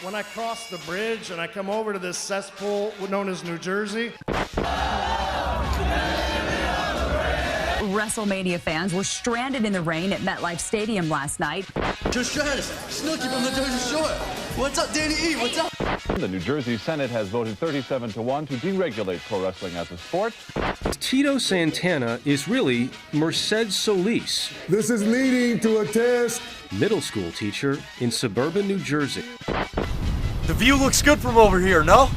When I cross the bridge and I come over to this cesspool known as New Jersey. WrestleMania fans were stranded in the rain at MetLife Stadium last night. Trish Stratus, Snooki from the Jersey Shore. What's up, Danny E? What's up? The New Jersey Senate has voted 37-1 to deregulate pro wrestling as a sport. Tito Santana is really Mercedes Solis. This is leading to a test. Middle school teacher in suburban New Jersey. The view looks good from over here, no?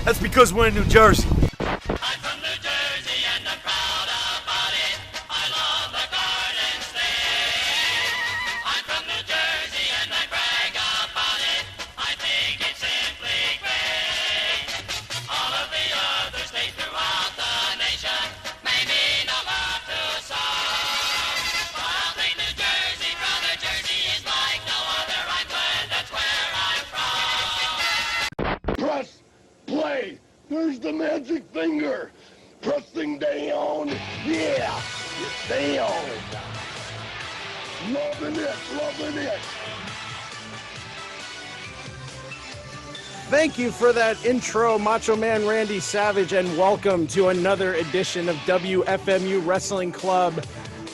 That's because we're in New Jersey. I'm from New Jersey and I'm proud about it. I love the Garden State. I'm from New Jersey and I brag about it. I think it's simply great. All of the other states throughout the nation may mean a lot to some. But I'll take New Jersey, brother. Jersey is like no other. I'm glad that's where I'm from. Press play. There's the magic finger. Pressing down. Yeah. Down. Loving it. Loving it. Thank you for that intro, Macho Man Randy Savage, and welcome to another edition of WFMU Wrestling Club,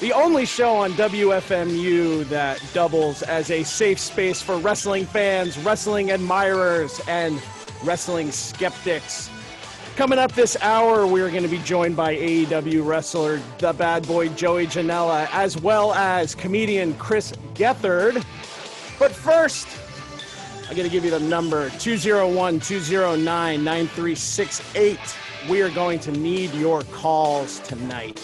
the only show on WFMU that doubles as a safe space for wrestling fans, wrestling admirers, and wrestling skeptics. Coming up this hour, we're going to be joined by AEW wrestler, the bad boy Joey Janela, as well as comedian Chris Gethard. But first, I got to give you the number, 201-209-9368. We are going to need your calls tonight.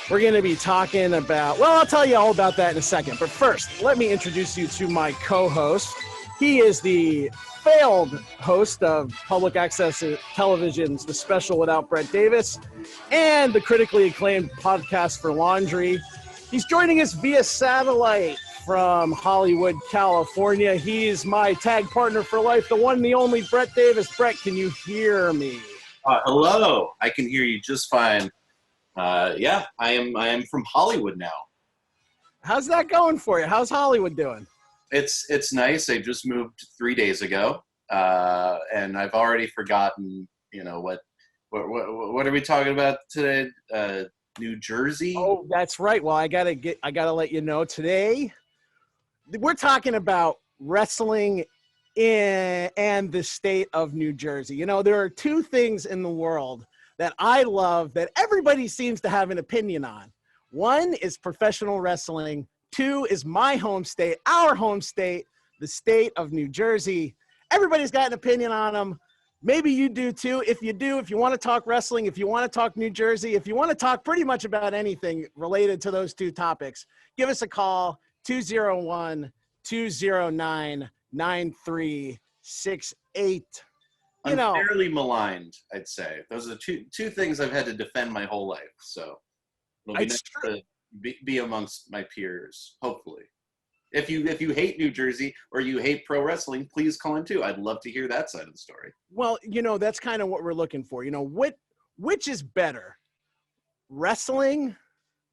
We're going to be talking about, well, I'll tell you all about that in a second. But first, let me introduce you to my co-host. He is the failed host of Public Access Television's The Special Without Brett Davis and the critically acclaimed Podcast for Laundry. He's joining us via satellite from Hollywood, California. He's my tag partner for life, the one and the only Brett Davis. Brett, can you hear me? Hello. I can hear you just fine. Yeah, I am from Hollywood now. How's that going for you? How's Hollywood doing? It's nice. I just moved 3 days ago, and I've already forgotten. You know what are we talking about today? New Jersey. Oh, that's right. Well, I gotta let you know today. We're talking about wrestling and the state of New Jersey. You know, there are two things in the world that I love that everybody seems to have an opinion on. One is professional wrestling. Two is my home state, our home state, the state of New Jersey. Everybody's got an opinion on them. Maybe you do too. If you do, if you want to talk wrestling, if you want to talk New Jersey, if you want to talk pretty much about anything related to those two topics, give us a call, 201-209-9368. I'm fairly maligned, I'd say. Those are two things I've had to defend my whole life. So it'll be nice to be amongst my peers, hopefully. If you hate New Jersey or you hate pro wrestling, please call in too. I'd love to hear that side of the story. Well, that's kind of what we're looking for. Which is better? Wrestling,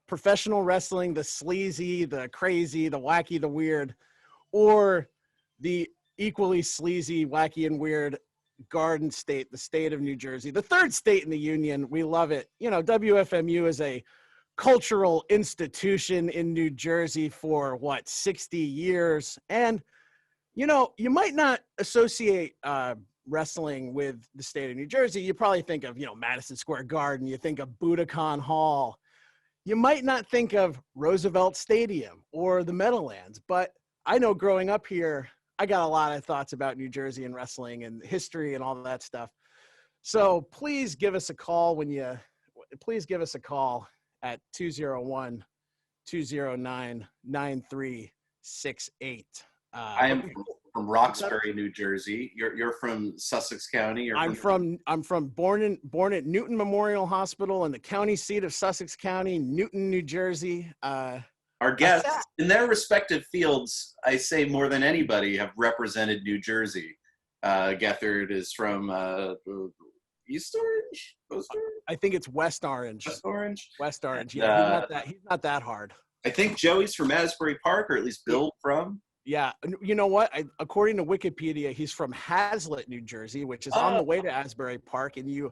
professional wrestling, the sleazy, the crazy, the wacky, the weird, or the equally sleazy, wacky, and weird Garden State, the state of New Jersey, the third state in the union. We love it. WFMU is a cultural institution in New Jersey for 60 years. And, you might not associate wrestling with the state of New Jersey. You probably think of, Madison Square Garden. You think of Budokan Hall. You might not think of Roosevelt Stadium or the Meadowlands, but I know growing up here, I got a lot of thoughts about New Jersey and wrestling and history and all that stuff. So please give us a call at 201-209-9368. I am from Roxbury, New Jersey. You're from Sussex County. I'm born at Newton Memorial Hospital in the county seat of Sussex County, Newton, New Jersey. Our guests, in their respective fields, I say more than anybody, have represented New Jersey. Gethard is from East Orange? Coast Orange? I think it's West Orange. West Orange? West Orange, yeah. He's not that hard. I think Joey's from Asbury Park, or at least billed from. Yeah, you know what? According to Wikipedia, he's from Hazlet, New Jersey, which is on the way to Asbury Park, and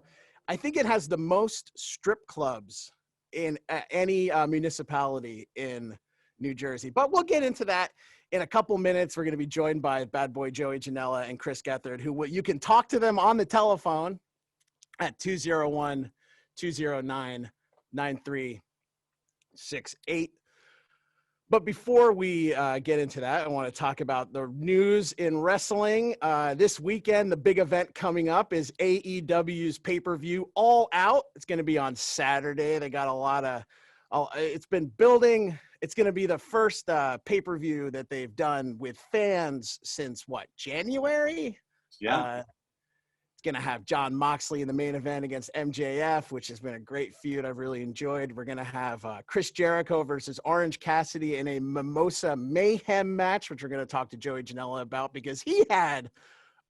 I think it has the most strip clubs in any municipality in New Jersey. But we'll get into that in a couple minutes. We're going to be joined by Bad Boy Joey Janela and Chris Gethard, who you can talk to them on the telephone at 201-209-9368. But before we get into that, I want to talk about the news in wrestling. This weekend, the big event coming up is AEW's pay-per-view All Out. It's going to be on Saturday. They got a lot of it's been building. It's going to be the first pay-per-view that they've done with fans since, January? Yeah. It's going to have John Moxley in the main event against MJF, which has been a great feud I've really enjoyed. We're going to have Chris Jericho versus Orange Cassidy in a Mimosa Mayhem match, which we're going to talk to Joey Janela about because he had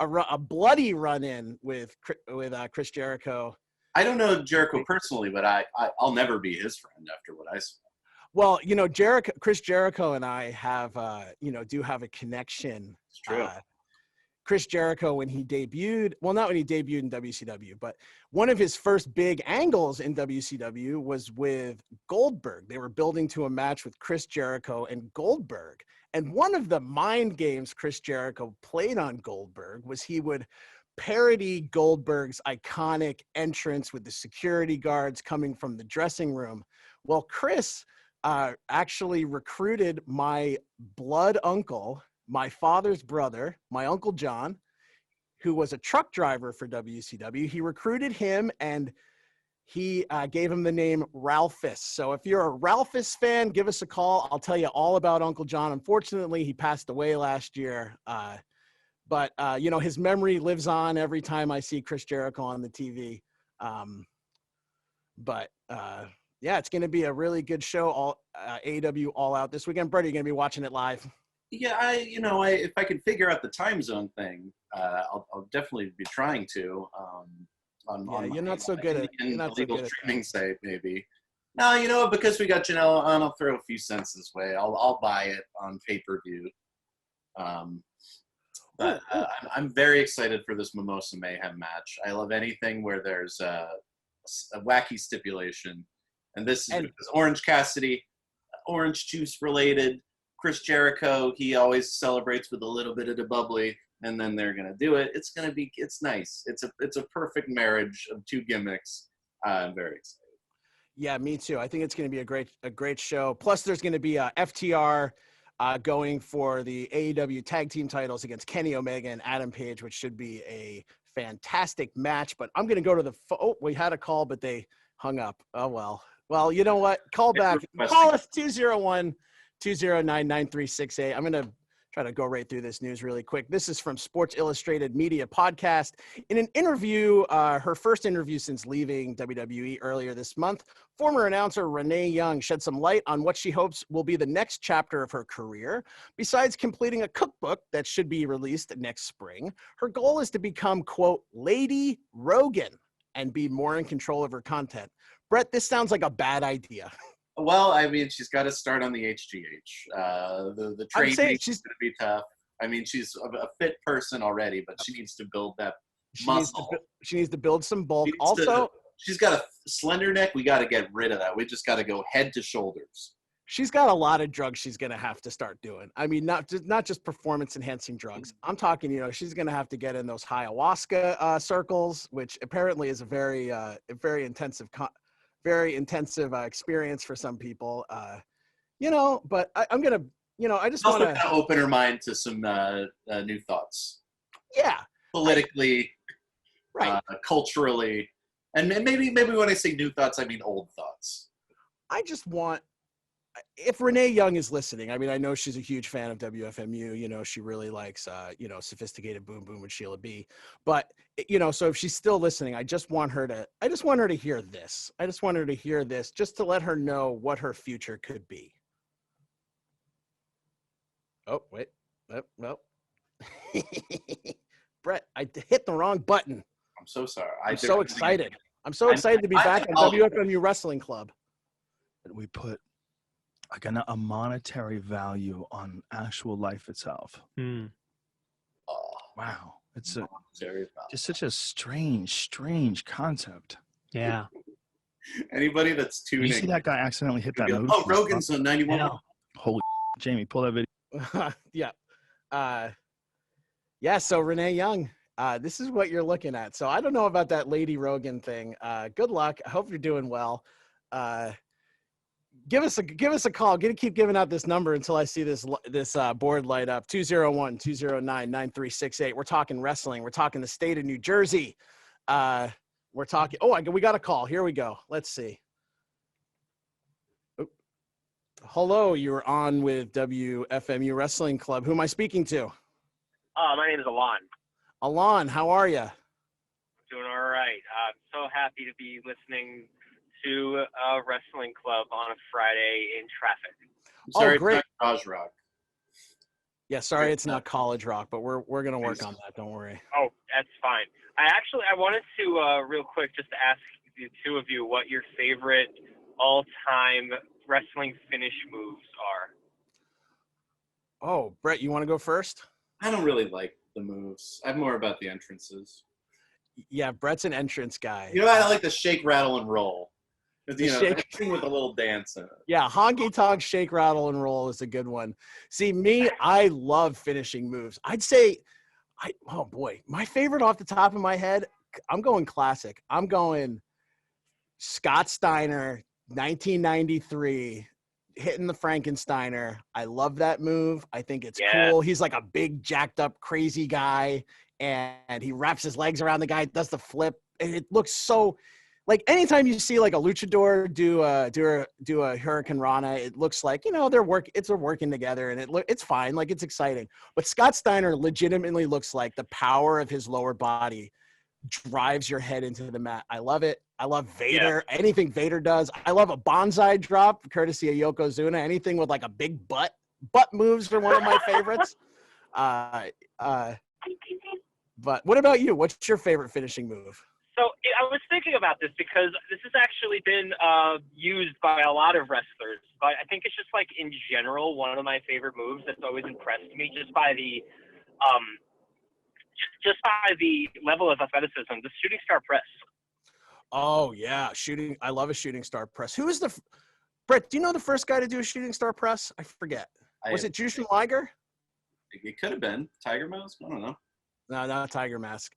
a bloody run-in with Chris Jericho. I don't know Jericho personally, but I'll never be his friend after what I saw. Well, Chris Jericho and I have, do have a connection. It's true. Chris Jericho, when he debuted, not when he debuted in WCW, but one of his first big angles in WCW was with Goldberg. They were building to a match with Chris Jericho and Goldberg. And one of the mind games Chris Jericho played on Goldberg was he would parody Goldberg's iconic entrance with the security guards coming from the dressing room. Well, Chris actually recruited my blood uncle, my father's brother, my Uncle John, who was a truck driver for WCW. He recruited him and he gave him the name Ralphus. So if you're a Ralphus fan, give us a call. I'll tell you all about Uncle John. Unfortunately, he passed away last year. But his memory lives on every time I see Chris Jericho on the TV. Yeah, it's going to be a really good show. AEW All Out this weekend. Brett, are you going to be watching it live? Yeah, if I can figure out the time zone thing, I'll definitely be trying to. You're not so good at illegal streaming site, maybe. No, because we got Janela on, I'll throw a few cents this way. I'll buy it on pay-per-view. But I'm very excited for this Mimosa Mayhem match. I love anything where there's a wacky stipulation. And this is because Orange Cassidy, orange juice related. Chris Jericho, he always celebrates with a little bit of the bubbly, and then they're gonna do it. It's nice. It's a perfect marriage of two gimmicks. I'm very excited. Yeah, me too. I think it's gonna be a great show. Plus, there's gonna be FTR going for the AEW tag team titles against Kenny Omega and Adam Page, which should be a fantastic match. But I'm gonna go to we had a call, but they hung up. Oh well. Well, you know what? Call back. Call us 201-209-9368. I'm going to try to go right through this news really quick. This is from Sports Illustrated Media Podcast. In an interview, her first interview since leaving WWE earlier this month, former announcer Renee Young shed some light on what she hopes will be the next chapter of her career. Besides completing a cookbook that should be released next spring, her goal is to become, quote, Lady Rogan and be more in control of her content. Brett, this sounds like a bad idea. Well, I mean, she's got to start on the HGH. The training is going to be tough. I mean, she's a fit person already, but she needs to build that muscle. She needs to build some bulk. She's got a slender neck. We got to get rid of that. We just got to go head to shoulders. She's got a lot of drugs she's going to have to start doing. I mean, not just performance-enhancing drugs. I'm talking, she's going to have to get in those ayahuasca circles, which apparently is a very intensive experience for some people, but I'm going to, I just want to open her mind to some new thoughts. Yeah. Politically, right. Culturally. And maybe when I say new thoughts, I mean old thoughts. I just want, if Renee Young is listening, I mean, I know she's a huge fan of WFMU, she really likes, Sophisticated Boom Boom with Sheila B. But, so if she's still listening, I just want her to hear this. I just want her to hear this just to let her know what her future could be. Oh, wait. Well, Brett, I hit the wrong button. I'm so sorry. I'm so excited. I'm so excited to be back on WFMU Wrestling Club. And we put like a monetary value on actual life itself. Hmm. Oh, Wow. It's a, monetary value. just such a strange concept. Yeah. Anybody that's tuning. You see that guy accidentally hit that move? Oh, Rogan's on 91. Holy Jamie, pull that video. Yeah. Yeah, so Renee Young, this is what you're looking at. So I don't know about that Lady Rogan thing. Good luck. I hope you're doing well. Give us a call. Keep giving out this number until I see this board light up. 201-209-9368. We're talking wrestling. We're talking the state of New Jersey. We're talking. We got a call. Here we go. Let's see. Oh. Hello, you're on with WFMU Wrestling Club. Who am I speaking to? My name is Alon. Alon, how are you? Doing all right. I'm so happy to be listening to a wrestling club on a Friday in traffic. Sorry, great. It's not Raj Rock. Yeah, sorry, it's not College Rock, but we're gonna work on that. Don't worry. Oh, that's fine. I wanted to real quick just ask the two of you what your favorite all-time wrestling finish moves are. Oh, Brett, you want to go first? I don't really like the moves. I'm more about the entrances. Yeah, Brett's an entrance guy. You know, I like the shake, rattle, and roll. The You know, shake- thing with a little dance in it. Yeah, honky tonk, shake, rattle, and roll is a good one. See, me, I love finishing moves. I'd say, oh boy, my favorite off the top of my head, I'm going classic. I'm going Scott Steiner, 1993, hitting the Frankensteiner. I love that move. I think it's cool. He's like a big, jacked up, crazy guy, and he wraps his legs around the guy, does the flip, and it looks so. Like anytime you see like a luchador do a Hurricane Rana, it looks like, they're working together, and it's fine. Like, it's exciting. But Scott Steiner legitimately looks like the power of his lower body drives your head into the mat. I love it. I love Vader. Yeah. Anything Vader does. I love a bonsai drop, courtesy of Yokozuna. Anything with like a big butt moves are one of my favorites. But what about you? What's your favorite finishing move? So I was thinking about this because this has actually been used by a lot of wrestlers, but I think it's just like in general one of my favorite moves that's always impressed me just by the level of athleticism, the shooting star press. Oh yeah, I love a shooting star press. Who is Brett? Do you know the first guy to do a shooting star press? I forget. Was it Jushin Liger? It could have been Tiger Mask. I don't know. No, not Tiger Mask.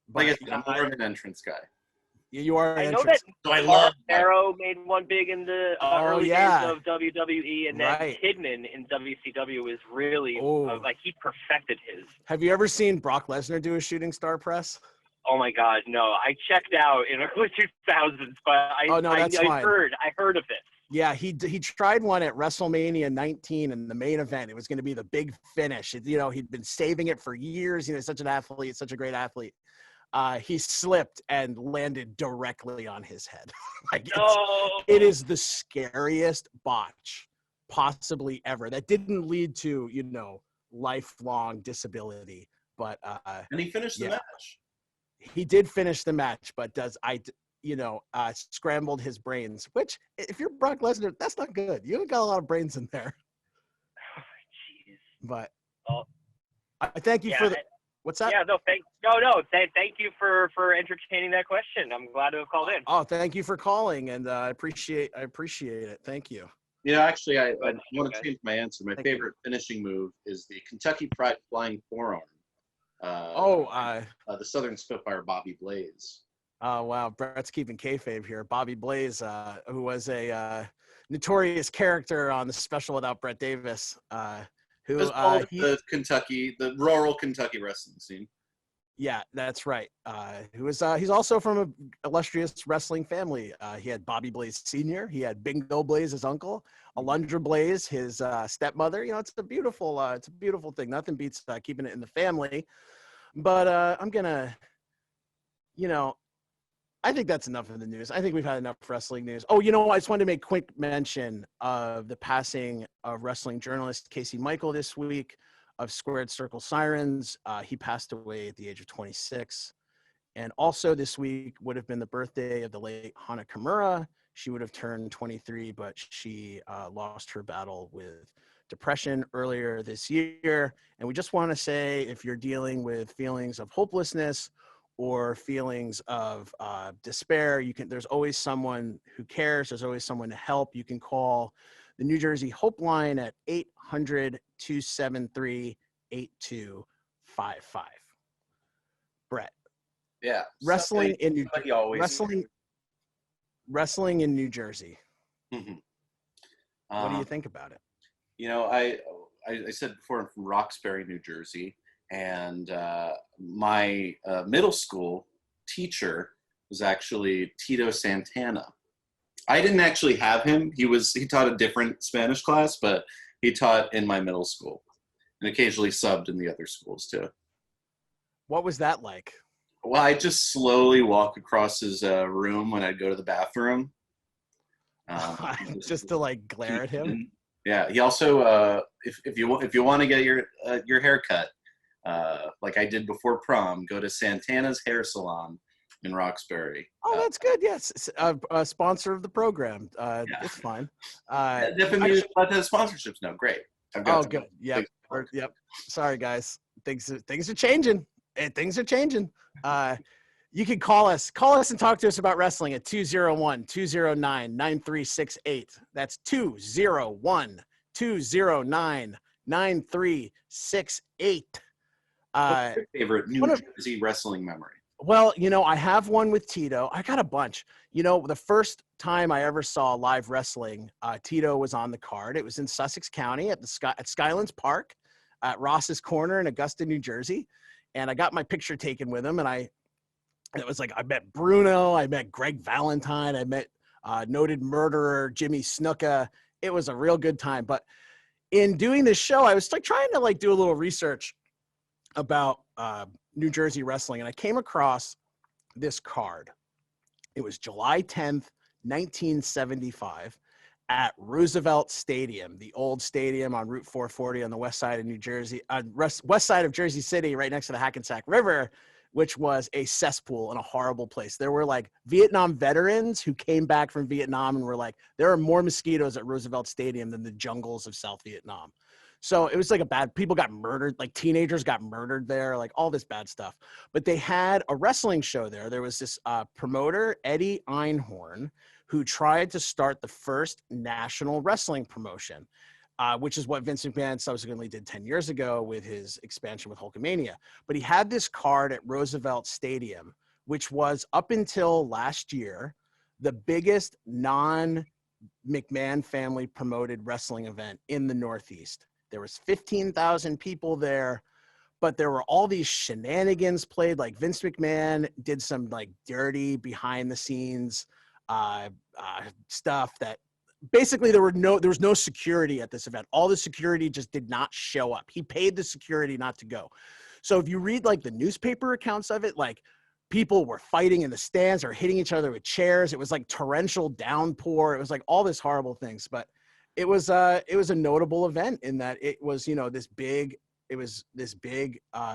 But like I'm more of an entrance guy. You are. I know that Arrow made one big in the early days of WWE, and then Kidman in WCW is really like he perfected his. Have you ever seen Brock Lesnar do a shooting star press? Oh my God, no! I checked out in early 2000s, but I heard of it. Yeah, he tried one at WrestleMania 19 in the main event. It was going to be the big finish. He'd been saving it for years. Such an athlete, such a great athlete. He slipped and landed directly on his head. It is the scariest botch possibly ever. That didn't lead to, lifelong disability. But and he finished the match. He did finish the match, but scrambled his brains, which if you're Brock Lesnar, that's not good. You haven't got a lot of brains in there. Oh, jeez. But I thank you for the. What's that? Yeah, thank you for entertaining that question. I'm glad to have called in. Oh, thank you for calling, and I appreciate it. Thank you. Actually, I want to change my answer. My favorite finishing move is the Kentucky Pride Flying Forearm. The Southern Spitfire Bobby Blaze. Oh, wow. Brett's keeping kayfabe here. Bobby Blaze, who was a notorious character on the Special Without Brett Davis. The rural Kentucky wrestling scene. Yeah, that's right. He's also from an illustrious wrestling family. He had Bobby Blaze Sr., he had Bingo Blaze, his uncle, Alundra Blaze, his stepmother. It's a beautiful thing. Nothing beats keeping it in the family. But I'm gonna, I think that's enough of the news. I think we've had enough wrestling news. Oh, I just wanted to make quick mention of the passing of wrestling journalist Casey Michael this week of Squared Circle Sirens. He passed away at the age of 26. And also this week would have been the birthday of the late Hana Kimura, She would have turned 23, but she lost her battle with depression earlier this year. And we just want to say, if you're dealing with feelings of hopelessness or feelings of despair, there's always someone who cares. There's always someone to help. You can call the New Jersey Hope Line at 800-273-8255. Brett. Yeah. Wrestling in New Jersey. Mm-hmm. What do you think about it? You know, I said before, I'm from Roxbury, New Jersey, and my middle school teacher was actually Tito Santana. I didn't actually have him. He taught a different Spanish class, but he taught in my middle school and occasionally subbed in the other schools too. What was that like? Well, I just slowly walk across his room when I'd go to the bathroom. Just to like glare at him. Yeah. He also, if you want to get your hair cut, like I did before prom, go to Santana's Hair Salon in Roxbury. Oh, that's good. Yes, a sponsor of the program. It's fine. If the sponsorships, no, great. Good. Yep. Yep. Sorry, guys. Things are changing. Things are changing. You can call us and talk to us about wrestling at 201-209-9368. That's 201-209-9368. What's your favorite New Jersey wrestling memory? Well, I have one with Tito. I got a bunch. The first time I ever saw live wrestling, Tito was on the card. It was in Sussex County at Skylands Park at Ross's Corner in Augusta, New Jersey. And I got my picture taken with him. And it was like, I met Bruno, I met Greg Valentine, I met noted murderer Jimmy Snuka. It was a real good time. But in doing this show, I was like trying to do a little research about New Jersey wrestling, and I came across this card. It was July 10th, 1975 at Roosevelt Stadium, the old stadium on Route 440 on the west side of New Jersey, west side of Jersey City, right next to the Hackensack River, which was a cesspool and a horrible place. There were Vietnam veterans who came back from Vietnam and were like, there are more mosquitoes at Roosevelt Stadium than the jungles of South Vietnam. So it was people got murdered, teenagers got murdered there, all this bad stuff. But they had a wrestling show there. There was this promoter, Eddie Einhorn, who tried to start the first national wrestling promotion, which is what Vince McMahon subsequently did 10 years ago with his expansion with Hulkamania. But he had this card at Roosevelt Stadium, which was up until last year, the biggest non-McMahon family promoted wrestling event in the Northeast. There was 15,000 people there, but there were all these shenanigans played. Vince McMahon did some dirty behind the scenes stuff that basically there was no security at this event. All the security just did not show up. He paid the security not to go. So if you read the newspaper accounts of it, people were fighting in the stands or hitting each other with chairs. It was torrential downpour. It was all this horrible things, but it was a notable event in that it was, this big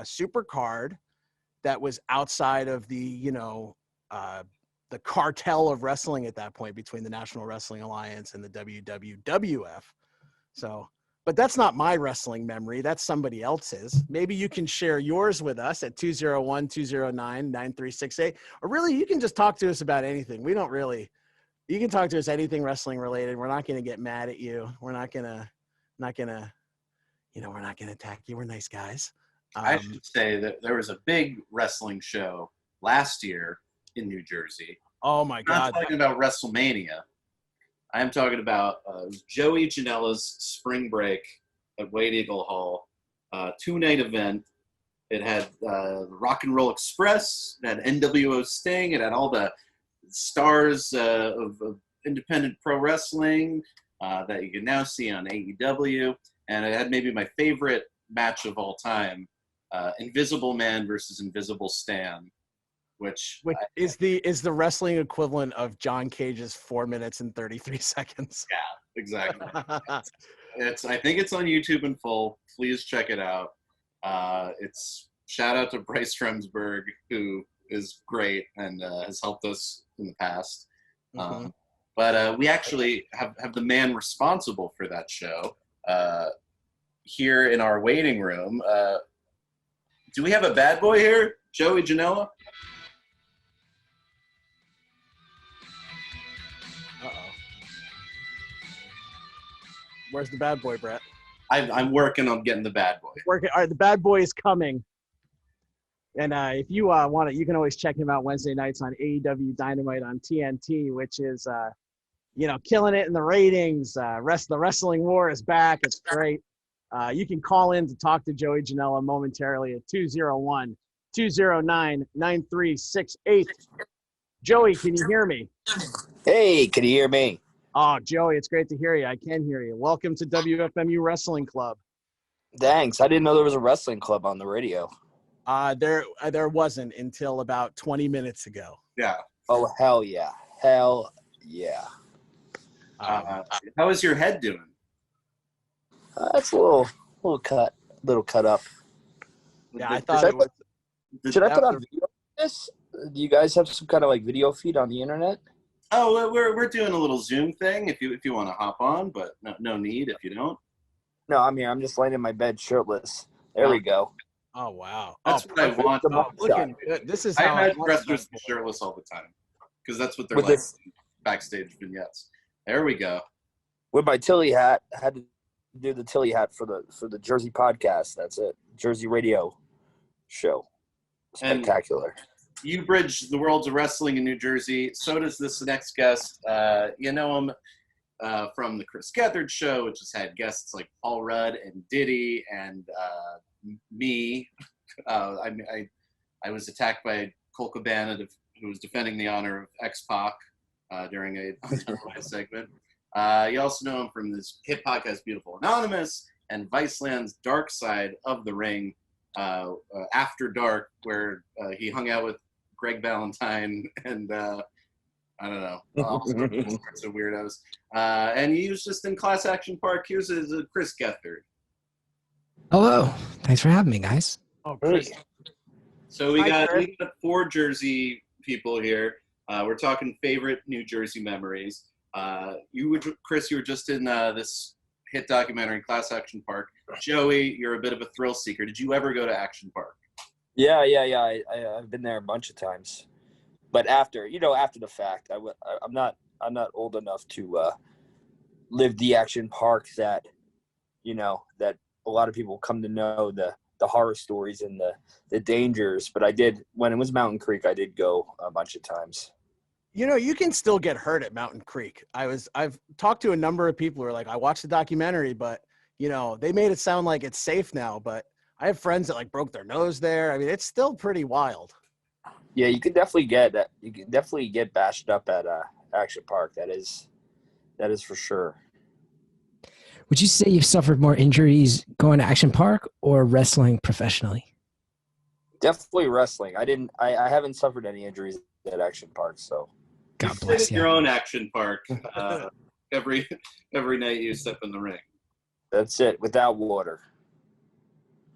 super card that was outside of the cartel of wrestling at that point between the National Wrestling Alliance and the WWF. So, but that's not my wrestling memory. That's somebody else's. Maybe you can share yours with us at 201-209-9368, or really you can just talk to us about anything. You can talk to us anything wrestling related. We're not going to get mad at you. We're not going to attack you. We're nice guys. I should say that there was a big wrestling show last year in New Jersey. Oh my God. I'm not talking about WrestleMania. I'm talking about Joey Janela's Spring Break at Wade Eagle Hall, 2-night event. It had Rock and Roll Express, it had NWO Sting, it had all the stars of independent pro wrestling that you can now see on AEW, and it had maybe my favorite match of all time, Invisible Man versus Invisible Stan, which is the wrestling equivalent of John Cage's 4 minutes and 33 seconds. Yeah, exactly. I think it's on YouTube in full. Please check it out. It's shout out to Bryce Remsburg, who is great and has helped us in the past. Mm-hmm. But we actually have the man responsible for that show here in our waiting room. Do we have a bad boy here, Joey Janela? Where's the bad boy, Brett? I'm working on getting the bad boy. Working. All right, the bad boy is coming. And if you want it, you can always check him out Wednesday nights on AEW Dynamite on TNT, which is, killing it in the ratings. The Wrestling War is back. It's great. You can call in to talk to Joey Janela momentarily at 201-209-9368. Joey, can you hear me? Hey, can you hear me? Oh, Joey, it's great to hear you. I can hear you. Welcome to WFMU Wrestling Club. Thanks. I didn't know there was a wrestling club on the radio. There wasn't until about 20 minutes ago. Yeah. Oh, hell yeah. Hell yeah. How is your head doing? It's a little cut up. Yeah, I thought it was. Should I put on video of this? Do you guys have some kind of like video feed on the internet? Oh, we're doing a little Zoom thing if you want to hop on, but no need if you don't. No, I'm here. I'm just laying in my bed shirtless. There we go. Oh wow, that's what I want. Looking good. This is I how imagine wrestlers be shirtless all the time because that's what they're With like this- backstage vignettes. There we go. With my Tilly hat, I had to do the Tilly hat for the Jersey podcast. That's it. Jersey radio show. Spectacular. And you bridge the worlds of wrestling in New Jersey. So does this next guest. You know him from the Chris Gethard show, which has had guests like Paul Rudd and Diddy and me. I was attacked by Cole Cabana, who was defending the honor of X-Pac during a segment. You also know him from this hit podcast, Beautiful Anonymous, and Viceland's Dark Side of the Ring, After Dark, where he hung out with Greg Valentine and I don't know, all sorts of weirdos. And he was just in Class Action Park. Here's Chris Gethard. Hello. Thanks for having me, guys. Oh, Chris. So we got 4 Jersey people here. We're talking favorite New Jersey memories. Chris, you were just in this hit documentary, Class Action Park. Joey, you're a bit of a thrill seeker. Did you ever go to Action Park? Yeah. I've been there a bunch of times, but after the fact, I'm not old enough to live the Action Park that that a lot of people come to know the horror stories and the dangers. But I did, when it was Mountain Creek, I did go a bunch of times. You can still get hurt at Mountain Creek. I've talked to a number of people who are like, I watched the documentary, but they made it sound like it's safe now. But I have friends that like broke their nose there. I mean, it's still pretty wild. Yeah, you can definitely get that. You can definitely get bashed up at Action Park. That is for sure. Would you say you've suffered more injuries going to Action Park or wrestling professionally? Definitely wrestling. I haven't suffered any injuries at Action Park, so. God bless you. Your own Action Park every night you step in the ring. That's it, without water.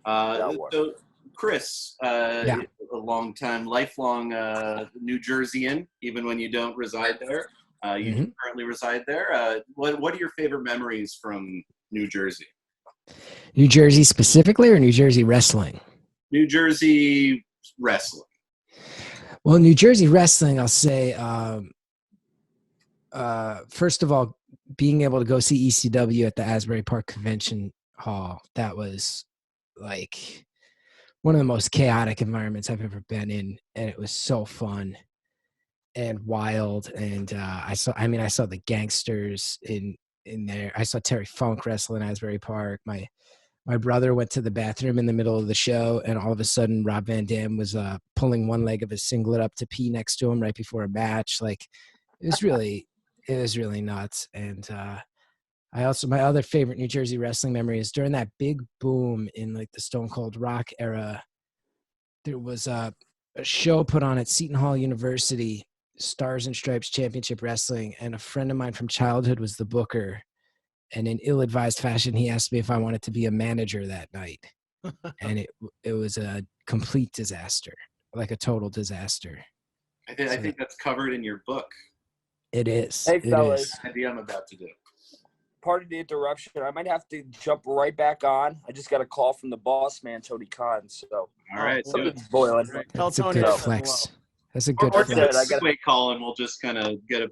So, Chris, a lifelong New Jerseyan, even when you don't reside there. You do currently reside there. What are your favorite memories from New Jersey? New Jersey specifically, or New Jersey wrestling? New Jersey wrestling. Well, New Jersey wrestling, I'll say, first of all, being able to go see ECW at the Asbury Park Convention Hall, that was like one of the most chaotic environments I've ever been in, and it was so fun and wild. And I saw the gangsters in there. I saw Terry Funk wrestle in Asbury Park. My brother went to the bathroom in the middle of the show, and all of a sudden Rob Van Dam was pulling one leg of his singlet up to pee next to him right before a match. Like, it was really nuts. And my other favorite New Jersey wrestling memory is during that big boom in like the Stone Cold Rock era. There was a show put on at Seton Hall University, Stars and Stripes Championship Wrestling, and a friend of mine from childhood was the booker. And in ill-advised fashion, he asked me if I wanted to be a manager that night. And it was a complete disaster, like a total disaster. I think that's covered in your book. It is. Hey, It fellas. is. Idea I'm about to do. Pardon the interruption. I might have to jump right back on. I just got a call from the boss man, Tony Khan. So All right, something's boiling. Tell That's a Tony good I said flex. hello. That's a good Or flex. just wait, Colin. We'll just kind of get a.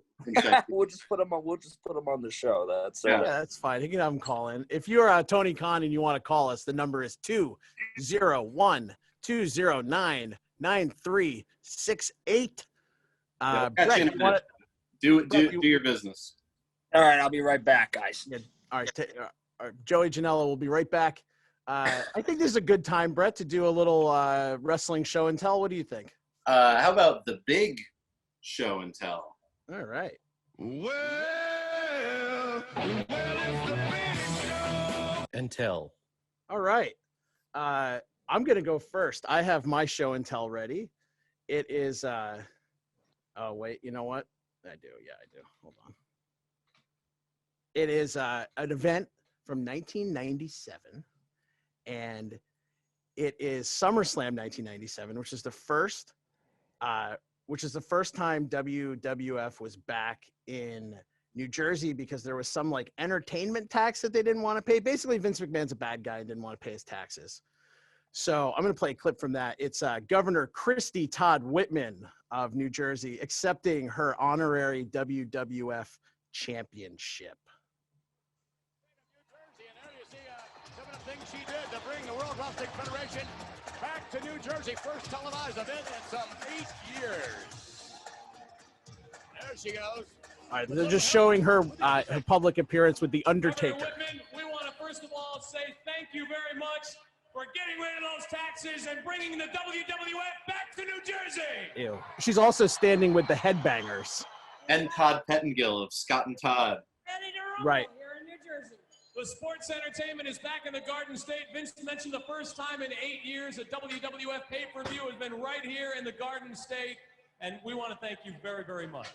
We'll just put him on. We'll just put him on the show. That's Yeah, that's fine. You can have him call in. If you're Tony Khan and you want to call us, the number is 201-209-9368. Brett, you wanna- do your business. All right, I'll be right back, guys. All right, Joey Janela will be right back. I think this is a good time, Brett, to do a little wrestling show and tell. What do you think? How about the big show and tell? All right. And tell. All right. I'm going to go first. I have my show and tell ready. It is oh, wait. You know what? I do. Yeah, I do. Hold on. It is an event from 1997, and it is SummerSlam 1997, which is the first time WWF was back in New Jersey because there was some like entertainment tax that they didn't want to pay. Basically, Vince McMahon's a bad guy and didn't want to pay his taxes. So I'm going to play a clip from that. It's Governor Christy Todd Whitman of New Jersey accepting her honorary WWF championship. Some of the things she did to bring the World Wrestling Federation back to New Jersey. First televised event in some 8 years. There she goes. All right, they're just showing her her public appearance with The Undertaker. Whitman, we want to first of all say thank you very much for getting rid of those taxes and bringing the WWF back to New Jersey. Ew. She's also standing with the Headbangers. And Todd Pettengill of Scott and Todd. Right. Here in New Jersey. The sports entertainment is back in the Garden State. Vince mentioned the first time in 8 years a WWF pay-per-view has been right here in the Garden State. And we want to thank you very, very much.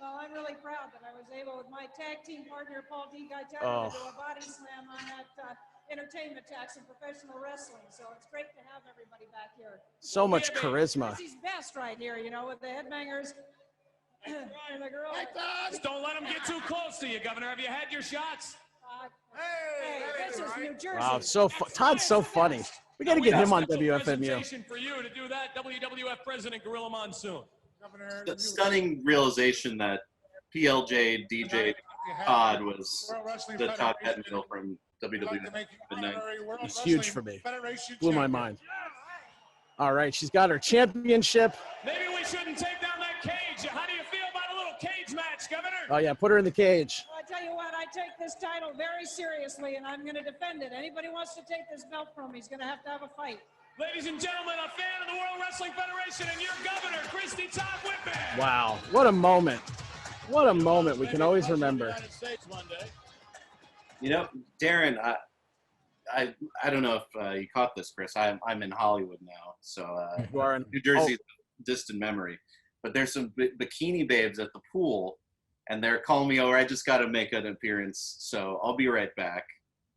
Well, I'm really proud that I was able, with my tag team partner, Paul D. Gaetano, Oh. to do a body slam on that entertainment tax in professional wrestling. So it's great to have everybody back here. So much charisma. This is best right here, you know, with the Headbangers and the girl. Just don't let them get too close to you, Governor. Have you had your shots? Hey, this is New Jersey. Wow, Todd's so funny. We got to get him on WFMU. Presentation for you to do that, WWF President Gorilla Monsoon. Stunning realization that PLJ DJ Todd was the Todd Pettengill from WWF. It's huge for me. Blew my mind. All right, she's got her championship. Maybe we shouldn't take down that cage. How do you feel about a little cage match, Governor? Oh, yeah, put her in the cage. Well, I tell you what, I take this title very seriously, and I'm going to defend it. Anybody wants to take this belt from me, he's going to have a fight. Ladies and gentlemen, a fan of the World Wrestling Federation and your governor, Christy Todd Whitman. Wow, what a moment. What a moment we can always remember. You know, Darren, I don't know if you caught this, Chris. I'm in Hollywood now, so You are in- New Jersey's a distant memory. But there's some bikini babes at the pool, and they're calling me over. I just got to make an appearance, so I'll be right back.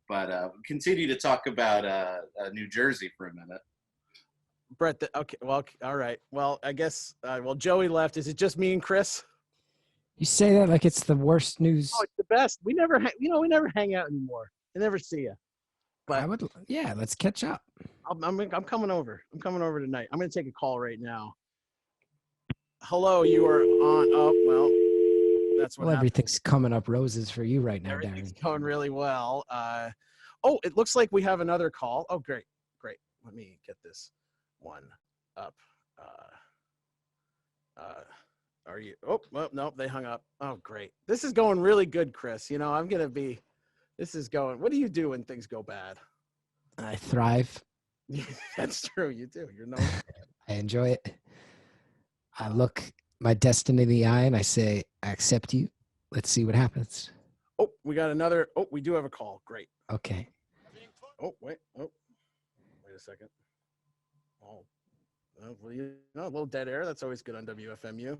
But continue to talk about New Jersey for a minute. Brett, okay, well, all right. Well, I guess, Joey left. Is it just me and Chris? You say that like it's the worst news. Oh, it's the best. We never hang out anymore. I never see you. But I would, yeah, let's catch up. I'm coming over. I'm coming over tonight. I'm going to take a call right now. Hello, you are on. Oh, well, that's what Well, happened. everything's coming up roses for you right now, Everything's Darren. going really well. Oh, it looks like we have another call. Oh, great. Let me get this one up. Are you? Oh, well, no, they hung up. Oh, great. This is going really good, Chris. You know, this is going. What do you do when things go bad? I thrive. That's true. You do. You're no. I enjoy it. I look my destiny in the eye and I say, I accept you. Let's see what happens. Oh, we got another. Oh, we do have a call. Great. Okay. Oh, wait. Oh, wait a second. Oh, well, you know, a little dead air. That's always good on WFMU.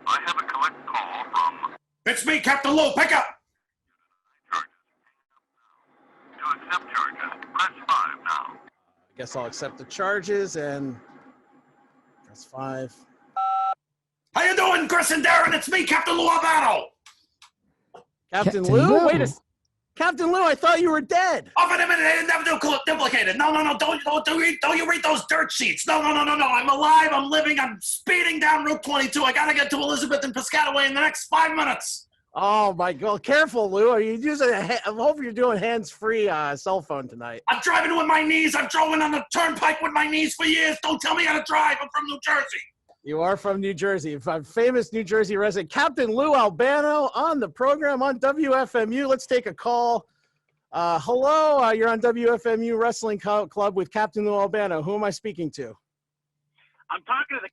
I have a collect call from... It's me, Captain Low. Pick up! To accept charges, press 5 now. I guess I'll accept the charges and press 5. How you doing, Chris and Darren? It's me, Captain Lou Albano. Captain Lou? Wait a Captain Lou, I thought you were dead. Off in a minute, never duplicated. No, don't you read those dirt sheets. No. I'm alive, I'm living, I'm speeding down Route 22. I gotta get to Elizabeth and Piscataway in the next 5 minutes. Oh my God! Careful, Lou. Are you using I hope you're doing hands-free cell phone tonight. I'm driving with my knees. I've driven on the turnpike with my knees for years. Don't tell me how to drive. I'm from New Jersey. You are from New Jersey. A famous New Jersey resident, Captain Lou Albano, on the program on WFMU. Let's take a call. Hello, you're on WFMU Wrestling Club with Captain Lou Albano. Who am I speaking to? I'm talking to the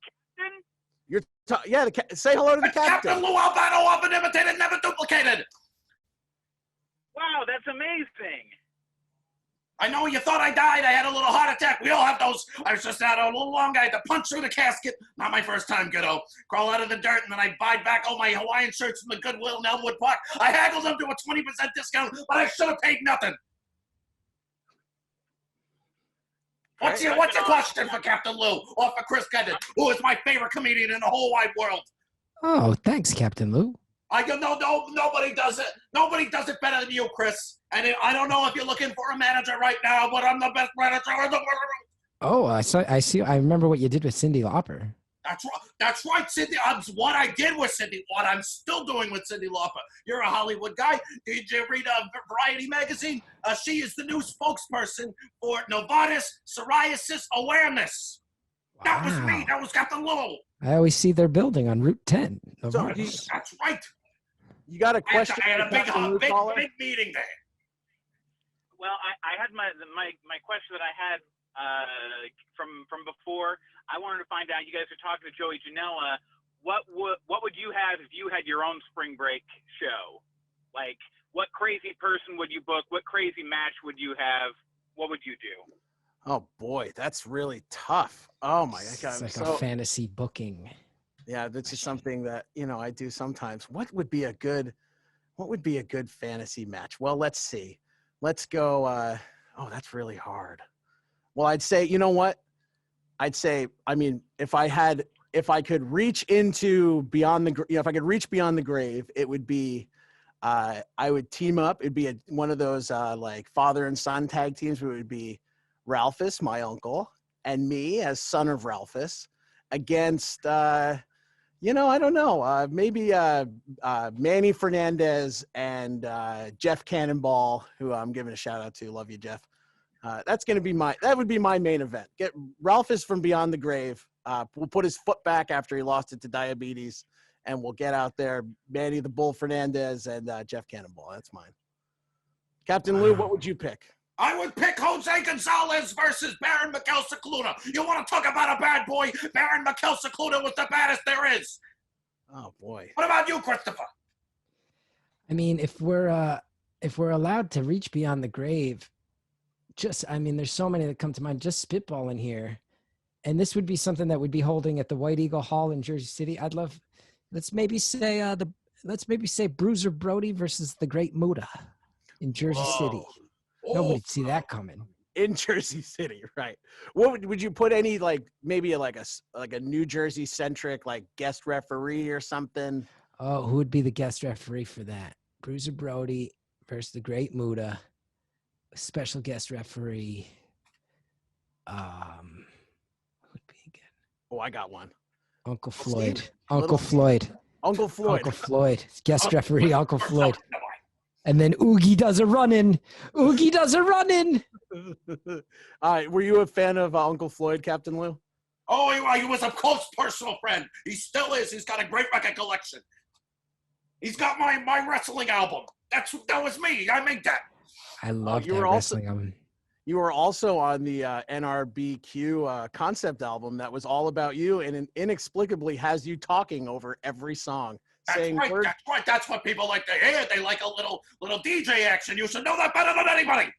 captain. Say hello to the captain. Captain Lou Albano, often imitated, never duplicated. Wow, that's amazing. I know you thought I died. I had a little heart attack. We all have those. I was just out a little long. I had to punch through the casket. Not my first time, kiddo. Crawl out of the dirt, and then I buy back all my Hawaiian shirts from the Goodwill in Elmwood Park. I haggled them to a 20% discount, but I should have paid nothing. What's your question for Captain Lou or for Chris Gethard, who is my favorite comedian in the whole wide world? Oh, thanks, Captain Lou. Nobody does it. Nobody does it better than you, Chris. And I don't know if you're looking for a manager right now, but I'm the best manager in the world. Oh, I see. I remember what you did with Cyndi Lauper. That's right, Cyndi. What I did with Cyndi, what I'm still doing with Cyndi Lauper. You're a Hollywood guy. Did you read Variety magazine? She is the new spokesperson for Novartis Psoriasis Awareness. Wow. That was me. That was Captain Lou. I always see their building on Route 10. That's right. You got a question? I had a big meeting there. Well, I had my question that I had from before. I wanted to find out. You guys are talking to Joey Janela. What would you have if you had your own spring break show? Like, what crazy person would you book? What crazy match would you have? What would you do? Oh boy, that's really tough. Oh my God, it's like a fantasy booking. Yeah, this is something that I do sometimes. What would be a good fantasy match? Well, let's see. Let's go. Oh, that's really hard. Well, I'd say, you know what? I mean, if I could reach into beyond the, if I could reach beyond the grave, it would be, I would team up. It'd be one of those like father and son tag teams. Where it would be Ralphus, my uncle, and me as son of Ralphus against, I don't know, maybe Manny Fernandez and Jeff Cannonball, who I'm giving a shout out to. Love you, Jeff. That would be my main event. Get Ralphus from beyond the grave. We'll put his foot back after he lost it to diabetes, and we'll get out there, Manny the Bull Fernandez and Jeff Cannonball. That's mine. Captain Lou, what would you pick? I would pick Jose Gonzalez versus Baron Mikel Cicluna. You want to talk about a bad boy? Baron Mikel Cicluna was the baddest there is. Oh boy. What about you, Christopher? I mean, if we're allowed to reach beyond the grave, there's so many that come to mind. Just spitballing here, and this would be something that would be holding at the White Eagle Hall in Jersey City. Let's maybe say Bruiser Brody versus the Great Muta in Jersey City. Nobody'd see that coming. In Jersey City, right? What would you put any maybe a New Jersey centric guest referee or something? Oh, who would be the guest referee for that? Bruiser Brody versus the Great Muta. Special guest referee. Who would be again? Oh, I got one. Uncle Floyd. Uncle Floyd. Guest referee, Uncle Floyd. And then Oogie does a run-in. All right. Were you a fan of Uncle Floyd, Captain Lou? Oh, he was a close personal friend. He still is. He's got a great record collection. He's got my wrestling album. That was me. I made that. I love that wrestling album. You were also on the NRBQ concept album that was all about you, and inexplicably has you talking over every song. That's right. That's what people like to hear. They like a little DJ action. You should know that better than anybody.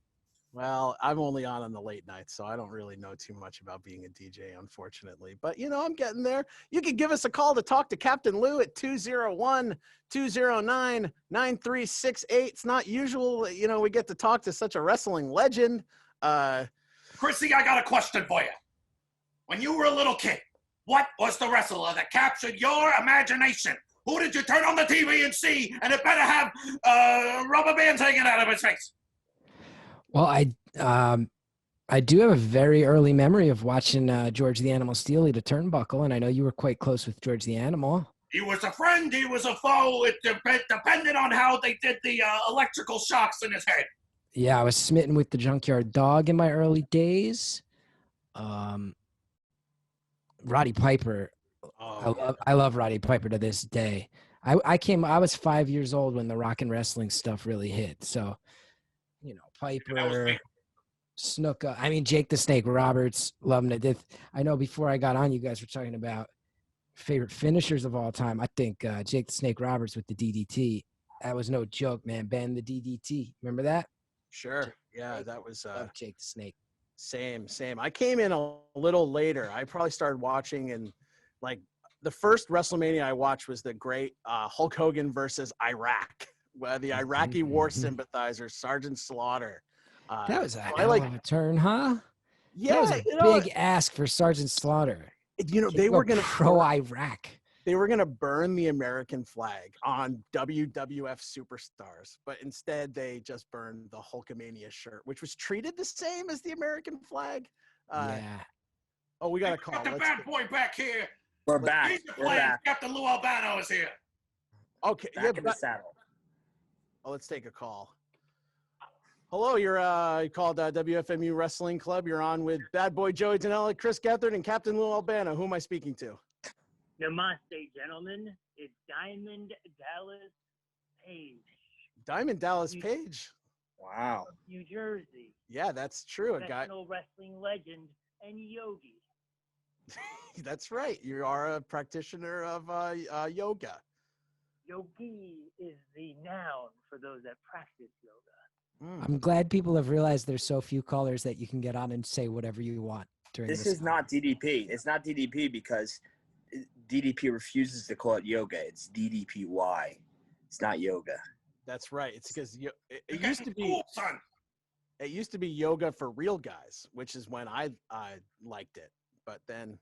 Well, I'm only on the late nights, so I don't really know too much about being a DJ, unfortunately. But, I'm getting there. You can give us a call to talk to Captain Lou at 201-209-9368. It's not usual, we get to talk to such a wrestling legend. Chrissy, I got a question for you. When you were a little kid, What was the wrestler that captured your imagination? Who did you turn on the TV and see? And it better have rubber bands hanging out of his face. Well, I do have a very early memory of watching George the Animal Steely to Turnbuckle, and I know you were quite close with George the Animal. He was a friend. He was a foe. It depended on how they did the electrical shocks in his head. Yeah, I was smitten with the Junkyard Dog in my early days. Roddy Piper. I love Roddy Piper to this day. I was 5 years old when the rock and wrestling stuff really hit. So, Piper, Snuka. I mean, Jake the Snake Roberts, loving it. I know before I got on, you guys were talking about favorite finishers of all time. I think Jake the Snake Roberts with the DDT. That was no joke, man. Ban the DDT. Remember that? Sure. Yeah, that was Jake the Snake. Same. I came in a little later. I probably started watching, and like the first WrestleMania I watched was the great Hulk Hogan versus Iraq, where the Iraqi war sympathizer, Sergeant Slaughter. That was a hell of a turn, huh? Yeah, that was a big ask for Sergeant Slaughter. They were going to pro Iraq. They were going to burn the American flag on WWF superstars, but instead they just burned the Hulkamania shirt, which was treated the same as the American flag. Yeah. Oh, we got a call. Got the bad boy back here. We're back. We're back. Captain Lou Albano is here. Okay. Back in the saddle. Oh, let's take a call. Hello, you're you called WFMU Wrestling Club. You're on with Bad Boy Joey Janela, Chris Gethard, and Captain Lou Albano. Who am I speaking to? Namaste, gentlemen. It's Diamond Dallas Page. Diamond Dallas Page. Wow. New Jersey. Yeah, that's true. A guy. Professional wrestling legend and yogi. That's right. You are a practitioner of yoga. Yogi is the noun for those that practice yoga. I'm glad people have realized there's so few callers that you can get on and say whatever you want during This is not DDP. It's not DDP because DDP refuses to call it yoga. It's DDPY. It's not yoga. That's right. It's because it used to be. It used to be yoga for real guys, which is when I liked it. But then,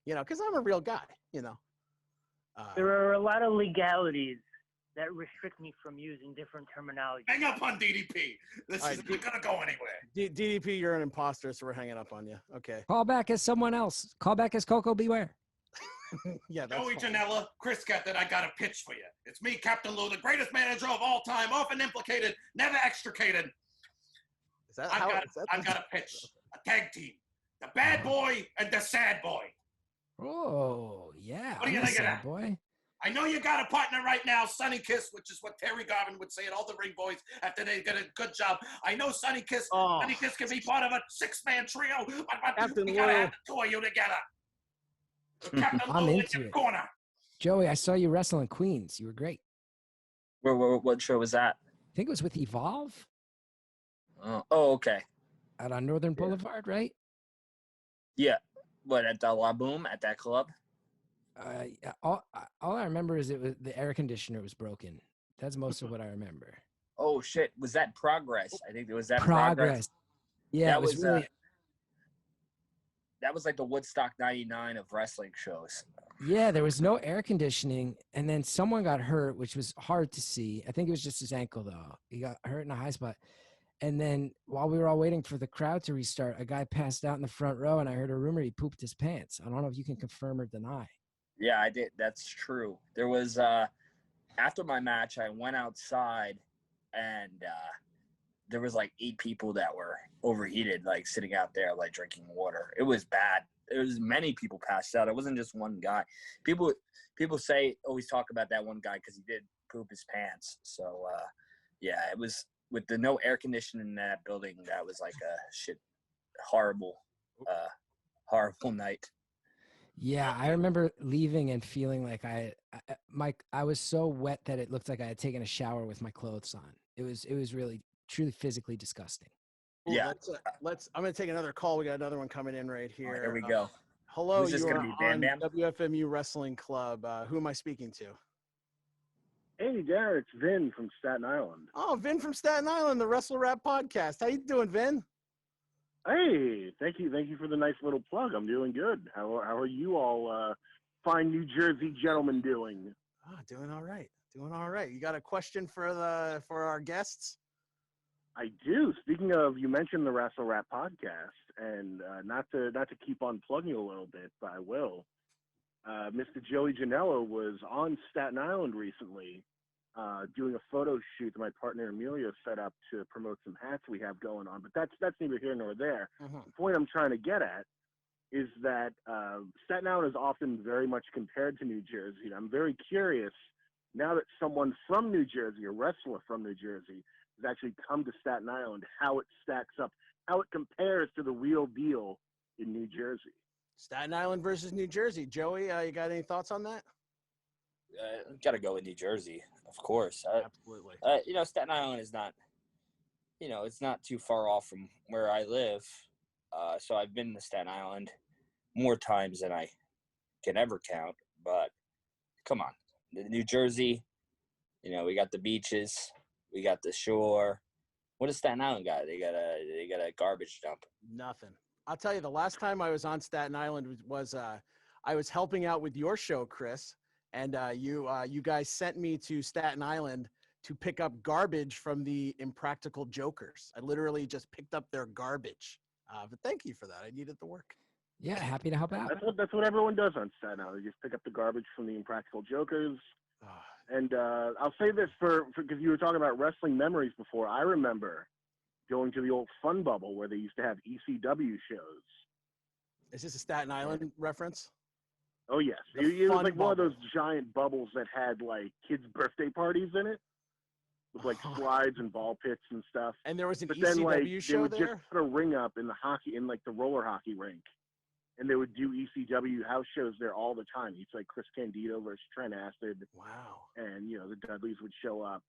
because I'm a real guy, There are a lot of legalities that restrict me from using different terminology. Hang up on DDP. This is not going to go anywhere. DDP, you're an imposter, so we're hanging up on you. Okay. Call back as someone else. Call back as Coco Beware. Yeah, that's Joey fine. Janela, Chris Gethard, I got a pitch for you. It's me, Captain Lou, the greatest manager of all time, often implicated, never extricated. I've got a pitch. A tag team. The bad boy and the sad boy. Oh, yeah. What do you I'm a think of sad that? boy? I know you got a partner right now, Sonny Kiss, which is what Terry Garvin would say at all the ring boys after they did a good job. I know Sonny Kiss. Oh. Sonny Kiss can be part of a six-man trio, but Captain we gotta Lou. have the two of you together. Captain I'm Lou in into your it. corner. Joey, I saw you wrestle in Queens. You were great. What show was that? I think it was with Evolve Oh, okay. out on Northern Boulevard, right? Yeah. What, at the La Boom, at that club? All I remember is it was the air conditioner was broken. That's most of what I remember. Oh, shit. Was that Progress? I think it was that Progress. Yeah, that it was really. That was like the Woodstock 99 of wrestling shows. Yeah, there was no air conditioning, and then someone got hurt, which was hard to see. I think it was just his ankle, though. He got hurt in a high spot. And then while we were all waiting for the crowd to restart, a guy passed out in the front row, and I heard a rumor he pooped his pants. I don't know if you can confirm or deny. Yeah, I did. That's true. There was, after my match, I went outside, and there was like 8 people that were overheated, like sitting out there, like drinking water. It was bad. There was many people passed out. It wasn't just one guy. People always talk about that one guy because he did poop his pants. So, yeah, it was with the no air conditioning in that building. That was like a horrible night. Yeah, I remember leaving and feeling like I was so wet that it looked like I had taken a shower with my clothes on. It was really truly physically disgusting. Ooh, Yeah. I'm going to take another call. We got another one coming in right here. There we go. Hello, Who's this you gonna are be, Bam on Bam? WFMU Wrestling Club. Who am I speaking to? Hey, Darren, it's Vin from Staten Island. Oh, Vin from Staten Island, the Wrestle Rap Podcast. How you doing, Vin? Hey, thank you for the nice little plug. I'm doing good. How are you all, fine New Jersey gentlemen doing? Doing all right. Doing all right. You got a question for our guests? I do. Speaking of, you mentioned the Wrestle Rap podcast, and not to keep on plugging a little bit, but I will. Mr. Joey Janela was on Staten Island recently, doing a photo shoot that my partner Emilio set up to promote some hats we have going on. But that's neither here nor there. The point I'm trying to get at is that Staten Island is often very much compared to New Jersey. And I'm very curious, now that someone from New Jersey, a wrestler from New Jersey, has actually come to Staten Island, how it stacks up, how it compares to the real deal in New Jersey. Staten Island versus New Jersey. Joey, you got any thoughts on that? Got to go with New Jersey, of course. Absolutely. Staten Island is not, it's not too far off from where I live. So I've been to Staten Island more times than I can ever count. But come on, New Jersey, we got the beaches, we got the shore. What does Staten Island got? They got a garbage dump. Nothing. I'll tell you, the last time I was on Staten Island was I was helping out with your show, Chris, and you guys sent me to Staten Island to pick up garbage from the Impractical Jokers. I literally just picked up their garbage. But thank you for that. I needed the work. Yeah, happy to help out. That's what everyone does on Staten Island. They just pick up the garbage from the Impractical Jokers. And I'll say this because you were talking about wrestling memories before. I remember going to the old Fun Bubble where they used to have ECW shows. Is this a Staten Island reference? Oh, yes. It was like one of those giant bubbles that had like kids' birthday parties in it with like slides and ball pits and stuff. And there was an ECW show they would there? just put a ring up in like the roller hockey rink. And they would do ECW house shows there all the time. It's like Chris Candido versus Trent Acid. Wow. And, the Dudleys would show up.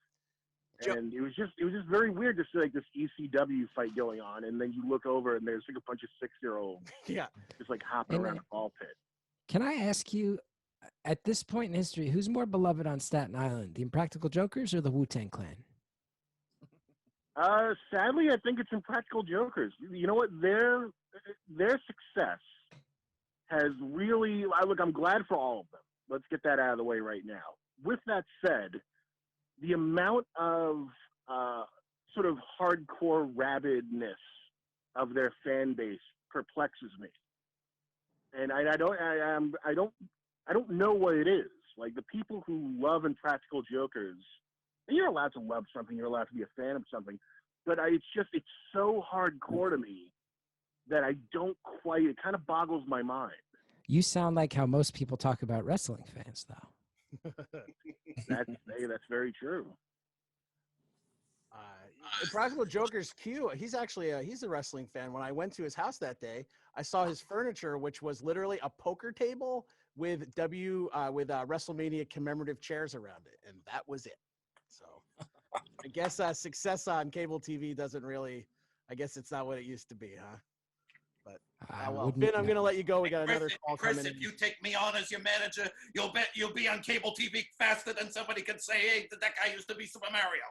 And it was just very weird to see like this ECW fight going on. And then you look over and there's like a bunch of 6-year-olds just like hopping around a ball pit. Can I ask you, at this point in history, who's more beloved on Staten Island, the Impractical Jokers or the Wu-Tang Clan? Sadly, I think it's Impractical Jokers. You know what? Their success has really I'm glad for all of them. Let's get that out of the way right now. With that said, the amount of sort of hardcore rabidness of their fan base perplexes me, and I don't know what it is. Like the people who love Impractical Jokers, and you're allowed to love something, you're allowed to be a fan of something, but it's so hardcore to me that I don't quite. It kind of boggles my mind. You sound like how most people talk about wrestling fans, though. That's very true. Impractical Joker's Q. He's actually he's a wrestling fan. When I went to his house that day, I saw his furniture, which was literally a poker table with WrestleMania commemorative chairs around it, and that was it. So I guess success on cable TV doesn't really. I guess it's not what it used to be, huh? But Ben, I'm going to let you go. We got another call Chris, coming in. if you take me on as your manager, you'll be on cable TV faster than somebody can say, "Hey, that guy used to be Super Mario."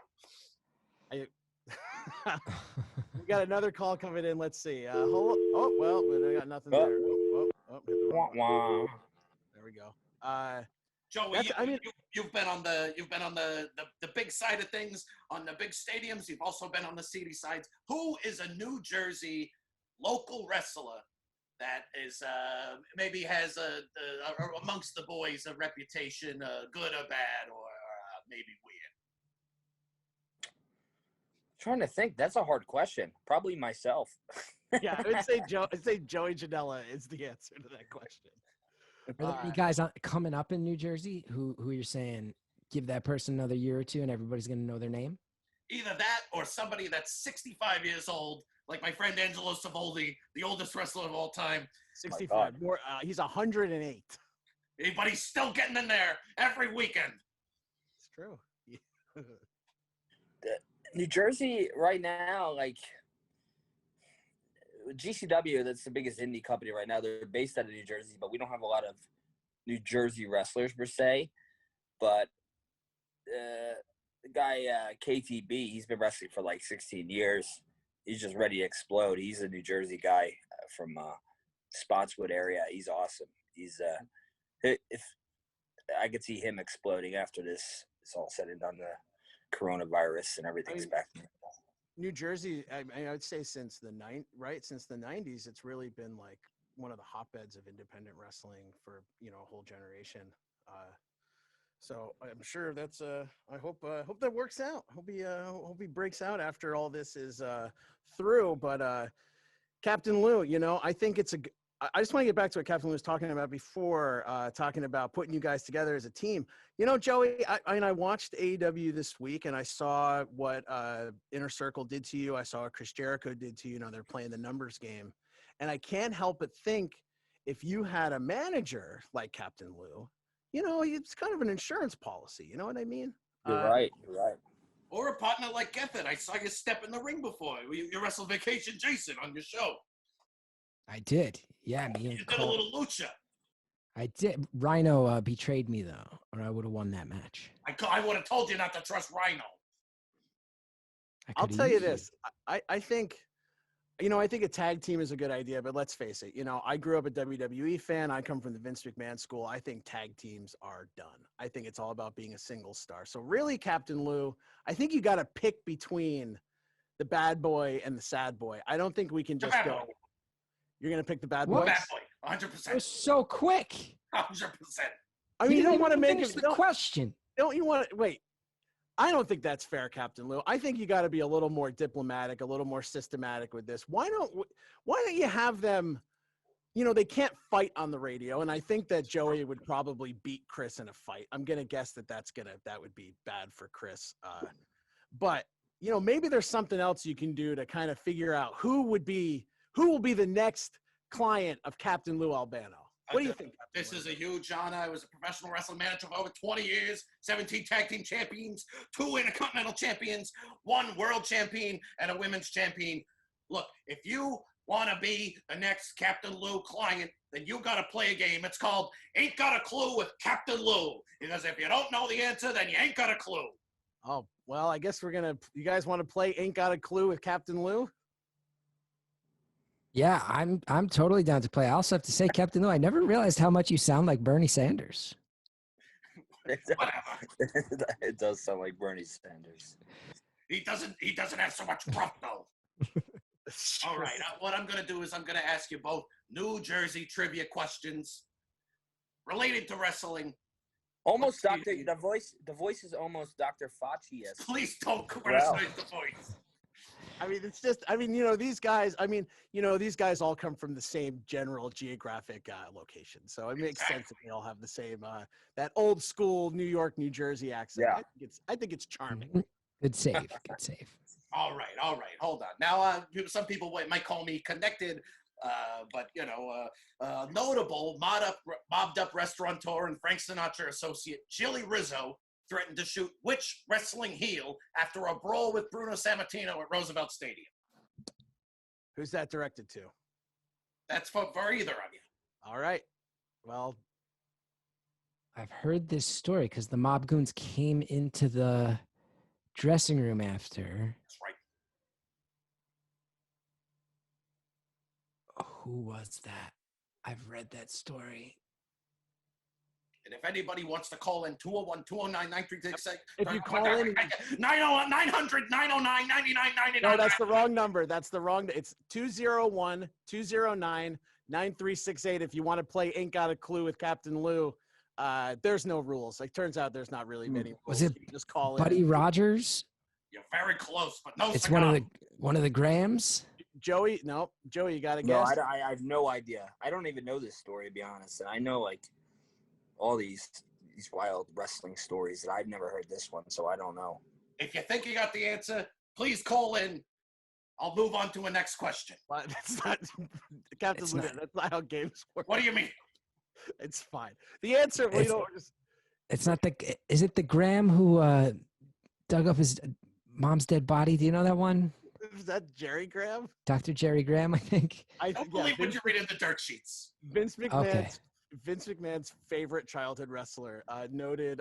We got another call coming in. Let's see. We got nothing there. There we go. Joey, you've been on the big side of things, on the big stadiums. You've also been on the seedy sides. Who is a New Jersey local wrestler that is maybe has amongst the boys a reputation, good or bad, or maybe weird? Trying to think. That's a hard question. Probably myself. Yeah, I'd say Joey Janela is the answer to that question. Are there any guys coming up in New Jersey who you're saying give that person another year or two and everybody's going to know their name? Either that or somebody that's 65 years old, like my friend Angelo Savoldi, the oldest wrestler of all time. 65. He's 108. But he's still getting in there every weekend. It's true. New Jersey right now, like GCW, that's the biggest indie company right now. They're based out of New Jersey, but we don't have a lot of New Jersey wrestlers per se. But the guy KTB, he's been wrestling for like 16 years. he's just ready to explode. He's a New Jersey guy from Spotswood area. He's awesome. He's if I could see him exploding after this is all said and done, the coronavirus and everything's back. New Jersey, I would say since the 90s, it's really been like one of the hotbeds of independent wrestling for a whole generation. So I'm sure that's I hope that works out. Hope he breaks out after all this is through. But Captain Lou, I think I just want to get back to what Captain Lou was talking about before, talking about putting you guys together as a team. Joey, I watched AEW this week, and I saw what Inner Circle did to you. I saw what Chris Jericho did to you. They're playing the numbers game. And I can't help but think if you had a manager like Captain Lou, it's kind of an insurance policy. You know what I mean? You're right. Or a partner like Gethard. I saw you step in the ring before. You wrestled Vacation Jason on your show. I did. Yeah, me and You did a little lucha. I did. Rhino betrayed me, though, or I would have won that match. I would have told you not to trust Rhino. I'll tell you this. I think a tag team is a good idea, but let's face it. I grew up a WWE fan. I come from the Vince McMahon school. I think tag teams are done. I think it's all about being a single star. So really, Captain Lou, I think you got to pick between the bad boy and the sad boy. I don't think we can just go. You're going to pick the bad boy? Bad boy, 100%. It was so quick. 100%. I mean, you don't want to make it the question. Don't you want to wait? I don't think that's fair, Captain Lou. I think you got to be a little more diplomatic, a little more systematic with this. Why don't you have them? They can't fight on the radio, and I think that Joey would probably beat Chris in a fight. I'm gonna guess that would be bad for Chris. But maybe there's something else you can do to kind of figure out who will be the next client of Captain Lou Albano. What do you think? This is a huge honor. I was a professional wrestling manager for over 20 years, 17 tag team champions, 2 intercontinental champions, 1 world champion, and a women's champion. Look, if you want to be the next Captain Lou client, then you got to play a game. It's called Ain't Got a Clue with Captain Lou. Because if you don't know the answer, then you ain't got a clue. Oh, well, I guess you guys want to play Ain't Got a Clue with Captain Lou? Yeah, I'm totally down to play. I also have to say, Captain Lou, I never realized how much you sound like Bernie Sanders. It does sound like Bernie Sanders. He doesn't have so much gruff though. All right, what I'm gonna do is I'm gonna ask you both New Jersey trivia questions related to wrestling. Almost Dr. The voice is almost Dr. Fauci-esque. Please don't criticize the voice. I mean, it's just, these guys all come from the same general geographic location. So it makes sense that they all have the same, that old school New York, New Jersey accent. Yeah. I think it's charming. Good save. Good save. All right. Hold on. Now, some people might call me connected, but, notable mobbed up restaurateur and Frank Sinatra associate Chili Rizzo threatened to shoot which wrestling heel after a brawl with Bruno Sammartino at Roosevelt Stadium? Who's that directed to? That's for either of you. All right. Well, I've heard this story because the mob goons came into the dressing room after. That's right. Who was that? I've read that story. And if anybody wants to call in, 201-209-9366. If you call in 900-909-9999. No, that's the wrong number. It's 201-209-9368. If you want to play Ain't Got a Clue with Captain Lou, there's no rules. It turns out there's not really many rules. Was it just call Buddy in. Rogers? You're very close, but no It's cigar. one of the Grahams? Joey, you got to No, guess. I have no idea. I don't even know this story, to be honest. And I know, all these wild wrestling stories that I've never heard this one, so I don't know. If you think you got the answer, please call in. I'll move on to a next question. Well, that's not Captain Lou. That's not how games work. What do you mean? It's fine. The answer, It's not is it the Graham who dug up his mom's dead body? Do you know that one? Is that Jerry Graham? Dr. Jerry Graham, I think. I don't believe what you read in the dirt sheets. Vince McMahon's Vince McMahon's favorite childhood wrestler, noted.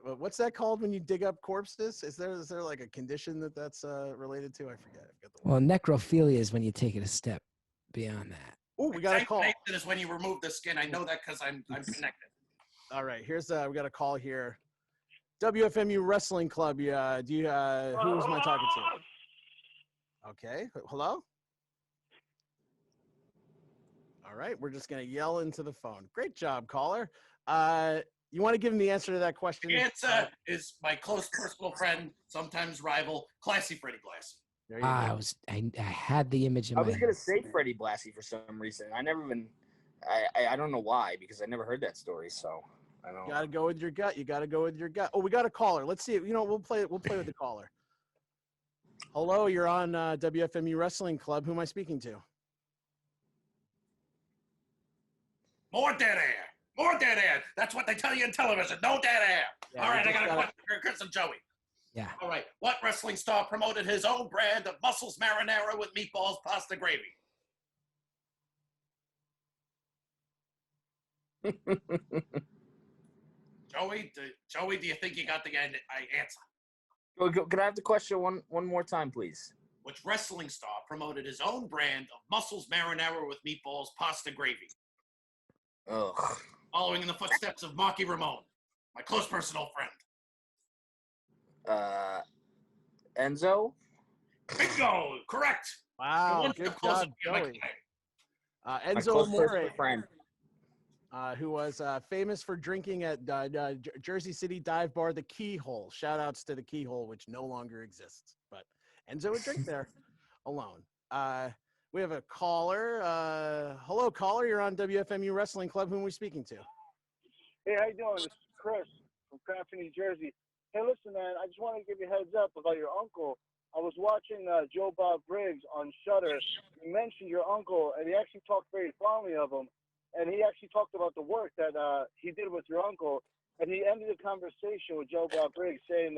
What's that called when you dig up corpses? Is there like a condition that's related to? I forget. Well, necrophilia is when you take it a step beyond that. Oh, we got a call. Exsanguination is when you remove the skin. I know that because I'm connected. All right, here's we got a call here. WFMU Wrestling Club. Yeah, who am I talking to? Okay, hello. All right, we're just gonna yell into the phone. Great job, caller. You want to give him the answer to that question? The answer is my close personal friend, sometimes rival, Classy Freddie Glassy. There you go. I had the image in my I was head. gonna say Freddie Blassie for some reason. I never even. I don't know why, because I never heard that story. So I don't. You gotta go with your gut. You gotta go with your gut. Oh, we got a caller. Let's see. We'll play with the caller. Hello, you're on WFMU Wrestling Club. Who am I speaking to? More dead air. More dead air. That's what they tell you in television. No dead air. Yeah, All right, I got a question for Chris and Joey. Yeah. All right. What wrestling star promoted his own brand of mussels marinara with meatballs, pasta, gravy? Joey, do you think you got the answer? Can I have the question one more time, please? Which wrestling star promoted his own brand of mussels marinara with meatballs, pasta, gravy? Ugh. Following in the footsteps of Marky Ramone, my close personal friend. Enzo? Bingo! Correct! Wow, good job, Joey. Enzo Amore, who was famous for drinking at Jersey City dive bar, The Keyhole. Shout-outs to The Keyhole, which no longer exists. But Enzo would drink there alone. We have a caller. Hello, caller. You're on WFMU Wrestling Club. Who are we speaking to? Hey, how you doing? This is Chris from Cranston, New Jersey. Hey, listen, man, I just want to give you a heads up about your uncle. I was watching Joe Bob Briggs on Shudder. You mentioned your uncle, and he actually talked very fondly of him. And he actually talked about the work that he did with your uncle. And he ended the conversation with Joe Bob Briggs saying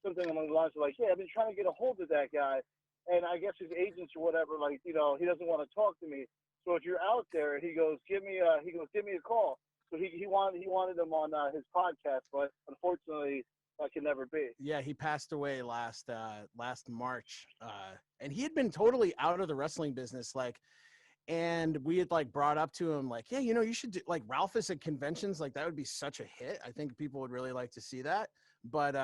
something along the lines of like, yeah, I've been trying to get a hold of that guy. And I guess his agents or whatever, like, he doesn't want to talk to me. So if you're out there, he goes, give me a call. So he wanted him on his podcast, but unfortunately, that can never be. Yeah, he passed away last March, and he had been totally out of the wrestling business, and we had brought up to him yeah, you should do Ralphus at conventions, that would be such a hit. I think people would really like to see that. But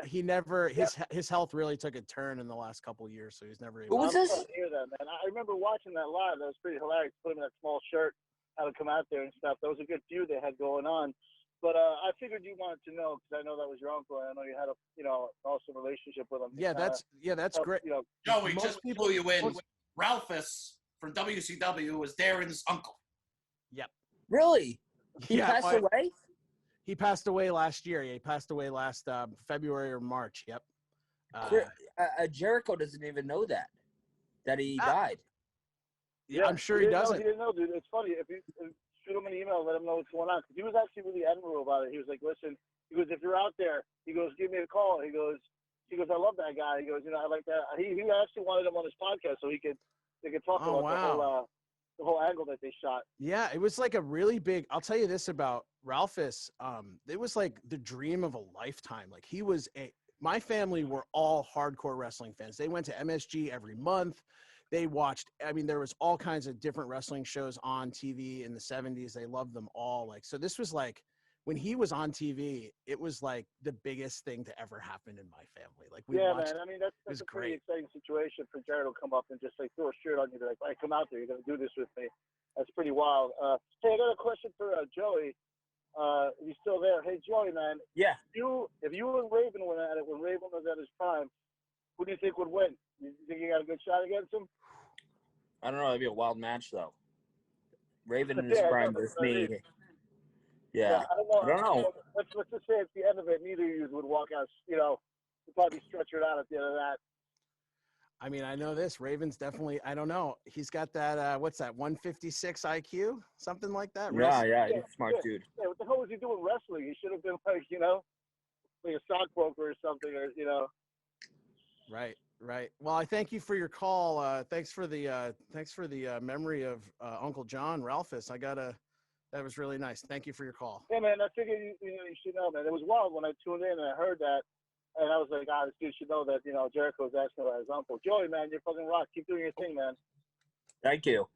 he never his health really took a turn in the last couple of years, so he's never able. Who was this? I hear that, man. I remember watching that live. That was pretty hilarious. Put him in that small shirt, how to come out there and stuff. That was a good feud they had going on. But I figured you wanted to know because I know that was your uncle, and I know you had a awesome relationship with him. Yeah, that's great. Joey, just people you in. Ralphus from WCW was Darren's uncle. Yep. Really? He passed away? He passed away last year. Yeah, he passed away last February or March. Yep. Jericho doesn't even know that he died. Yeah, I'm sure he doesn't. He didn't know, dude. It's funny. If you shoot him an email, let him know what's going on. Because he was actually really admirable about it. He was like, listen, he goes, if you're out there, he goes, give me a call. He goes, I love that guy. He goes, I like that. He actually wanted him on his podcast so they could talk about the whole angle that they shot. Yeah, it was a really big. I'll tell you this about Ralphus. It was the dream of a lifetime. My family were all hardcore wrestling fans. They went to MSG every month. They watched. There was all kinds of different wrestling shows on TV in the 70s. They loved them all. So this was when he was on TV, it was the biggest thing to ever happen in my family. Man. That's a pretty exciting situation for Jared to come up and just throw a shirt on you. Be like, hey, come out there. You're gonna do this with me. That's pretty wild. Hey, I got a question for Joey. If he's still there. Hey, Joey, man. Yeah. If you and Raven went at it when Raven was at his prime, who do you think would win? You think you got a good shot against him? I don't know. That'd be a wild match, though. Raven in his prime versus me. Yeah. I don't know. Let's just say at the end of it, neither of you would walk out. You'd probably stretch it out at the end of that. I know this. Raven's definitely. I don't know. He's got that. What's that? 156 IQ, something like that. Yeah. He's a smart dude. Yeah. What the hell was he doing wrestling? He should have been like a stockbroker or something, or Right. Well, I thank you for your call. Thanks for the memory of Uncle John Ralphus. I gotta That was really nice. Thank you for your call. Yeah, man. I figured you should know, man. It was wild when I tuned in and I heard that, and I was like, this dude should know that Jericho was asking about his uncle. Joey, man, you're fucking rock. Keep doing your thing, man. Thank you.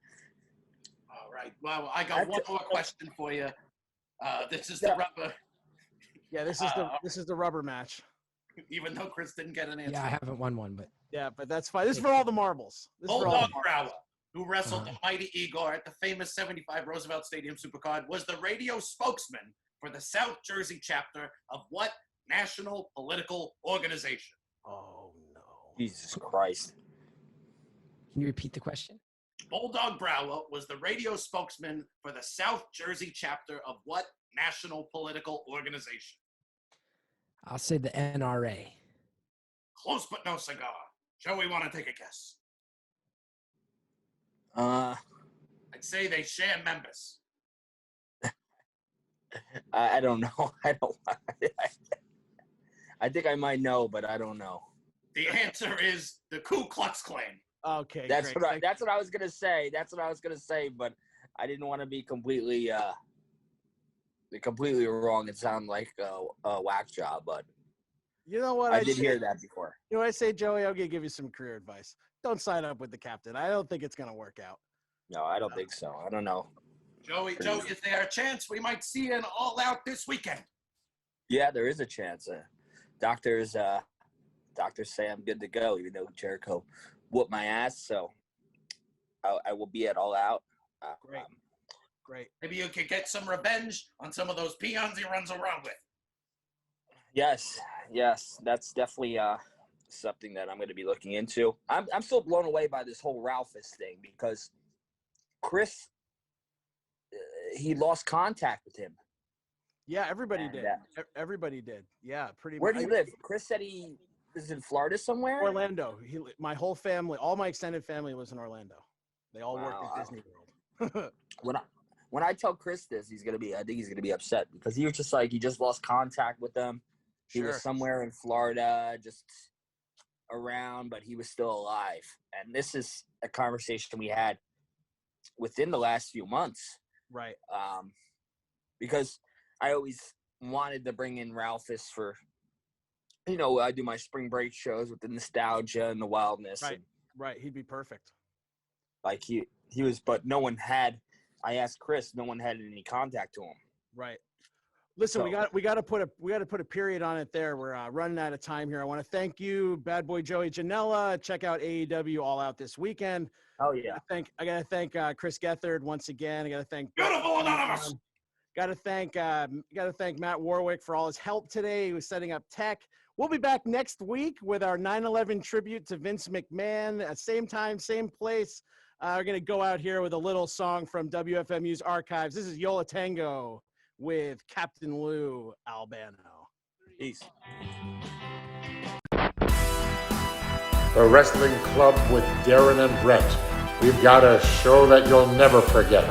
All right. Well, I got one more question for you. This is the rubber. Yeah, this is the rubber match. Even though Chris didn't get an answer. Yeah, I haven't won one, but yeah, but that's fine. This is for all the marbles. Bulldog Brower, who wrestled the mighty Igor at the famous 75 Roosevelt Stadium Supercard, was the radio spokesman for the South Jersey chapter of what national political organization? Oh no! Jesus Christ! Can you repeat the question? Bulldog Brower was the radio spokesman for the South Jersey chapter of what national political organization? I'll say the NRA. Close but no cigar. Joey, want to take a guess? I'd say they share members. I don't know. I think I might know, but I don't know. The answer is the Ku Klux Klan. Okay, that's what I was gonna say. That's what I was gonna say, but I didn't want to be completely wrong. It sounded like a whack job, but you know what? I did hear that before. You know what I say, Joey? I'm gonna give you some career advice. Don't sign up with the captain. I don't think it's gonna work out. No, I don't think so. I don't know. Joey, is there a chance we might see an all-out this weekend? Yeah, there is a chance. Doctors say I'm good to go, even though Jericho whooped my ass. So I will be at all out. Great. Maybe you could get some revenge on some of those peons he runs around with. Yes, that's definitely something that I'm going to be looking into. I'm still blown away by this whole Ralphus thing because Chris, he lost contact with him. Yeah, everybody did. Everybody did. Yeah, pretty much. Where do you live? Chris said he was in Florida somewhere? Orlando. My whole family, all my extended family was in Orlando. They all worked at Disney World. When I tell Chris this, I think he's gonna be upset because he was just like, he just lost contact with them. He was somewhere in Florida, just around, but he was still alive. And this is a conversation we had within the last few months. Right. Because I always wanted to bring in Ralphus for, I do my spring break shows with the nostalgia and the wildness. Right. Right. He'd be perfect. Like he was, but no one had. I asked Chris. No one had any contact to him. Right. Listen, we got to put a period on it there. We're running out of time here. I want to thank you, Bad Boy Joey Janela. Check out AEW All Out this weekend. Oh yeah. I gotta thank Chris Gethard once again. I gotta thank Beautiful Anonymous. Gotta thank Matt Warwick for all his help today. He was setting up tech. We'll be back next week with our 9/11 tribute to Vince McMahon. At same time, same place. We're gonna go out here with a little song from WFMU's archives. This is Yola Tango with Captain Lou Albano. Peace. The Wrestling Club with Darren and Brett. We've got a show that you'll never forget.